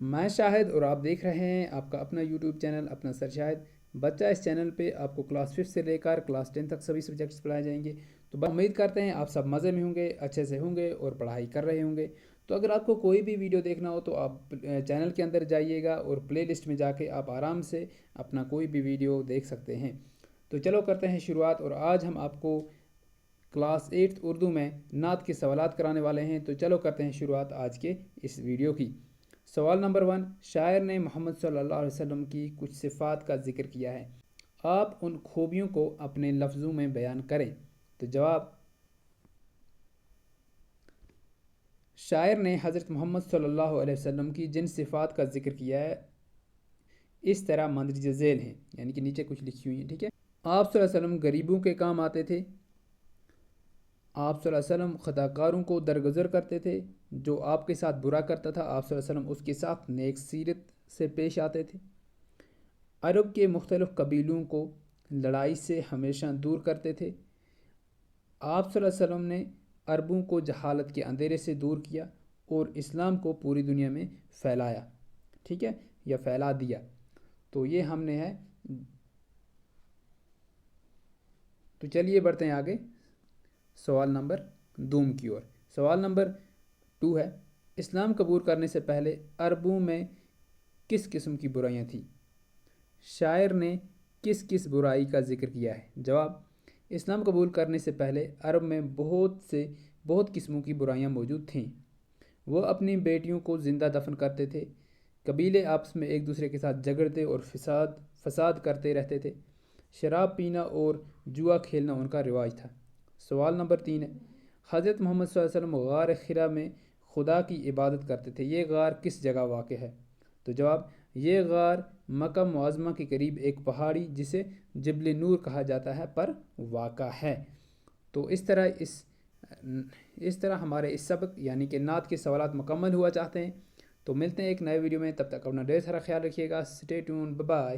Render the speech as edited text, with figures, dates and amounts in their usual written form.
میں شاہد اور آپ دیکھ رہے ہیں آپ کا اپنا یوٹیوب چینل اپنا سر شاہد بچہ۔ اس چینل پہ آپ کو کلاس 5 سے لے کر کلاس 10 تک سبھی سبجیکٹس پڑھائے جائیں گے۔ تو امید کرتے ہیں آپ سب مزے میں ہوں گے، اچھے سے ہوں گے اور پڑھائی کر رہے ہوں گے۔ تو اگر آپ کو کوئی بھی ویڈیو دیکھنا ہو تو آپ چینل کے اندر جائیے گا اور پلے لسٹ میں جا کے آپ آرام سے اپنا کوئی بھی ویڈیو دیکھ سکتے ہیں۔ تو چلو کرتے ہیں شروعات، اور آج ہم آپ کو کلاس 8 اردو میں نعت کے سوالات کرانے والے ہیں۔ تو چلو کرتے ہیں شروعات آج کے اس ویڈیو کی۔ سوال نمبر 1، شاعر نے محمد صلی اللہ علیہ وسلم کی کچھ صفات کا ذکر کیا ہے، آپ ان خوبیوں کو اپنے لفظوں میں بیان کریں۔ تو جواب، شاعر نے حضرت محمد صلی اللہ علیہ وسلم کی جن صفات کا ذکر کیا ہے اس طرح مندرجہ ذیل ہیں، یعنی کہ نیچے کچھ لکھی ہوئی ہیں، ٹھیک ہے۔ آپ صلی اللہ علیہ وسلم غریبوں کے کام آتے تھے، آپ صلی اللہ علیہ وسلم خطا کاروں کو درگزر کرتے تھے، جو آپ کے ساتھ برا کرتا تھا آپ صلی اللہ علیہ وسلم اس کے ساتھ نیک سیرت سے پیش آتے تھے، عرب کے مختلف قبیلوں کو لڑائی سے ہمیشہ دور کرتے تھے، آپ صلی اللہ علیہ وسلم نے عربوں کو جہالت کے اندھیرے سے دور کیا اور اسلام کو پوری دنیا میں پھیلایا، ٹھیک ہے، یا پھیلا دیا۔ تو یہ ہم نے ہے۔ تو چلیے بڑھتے ہیں آگے سوال نمبر 2 کی اور۔ سوال نمبر 2 ہے، اسلام قبول کرنے سے پہلے عربوں میں کس قسم کی برائیاں تھیں؟ شاعر نے کس کس برائی کا ذکر کیا ہے؟ جواب، اسلام قبول کرنے سے پہلے عرب میں بہت قسموں کی برائیاں موجود تھیں۔ وہ اپنی بیٹیوں کو زندہ دفن کرتے تھے، قبیلے آپس میں ایک دوسرے کے ساتھ جھگڑتے اور فساد کرتے رہتے تھے، شراب پینا اور جوا کھیلنا ان کا رواج تھا۔ سوال نمبر 3 ہے، حضرت محمد صلی اللہ علیہ وسلم غار حرا میں خدا کی عبادت کرتے تھے، یہ غار کس جگہ واقع ہے؟ تو جواب، یہ غار مکہ معظمہ کے قریب ایک پہاڑی جسے جبل نور کہا جاتا ہے پر واقع ہے۔ تو اس طرح ہمارے اس سبق یعنی کہ نعت کے سوالات مکمل ہوا چاہتے ہیں۔ تو ملتے ہیں ایک نئے ویڈیو میں، تب تک اپنا ڈھیر سارا خیال رکھیے گا۔ Stay tune, bye bye.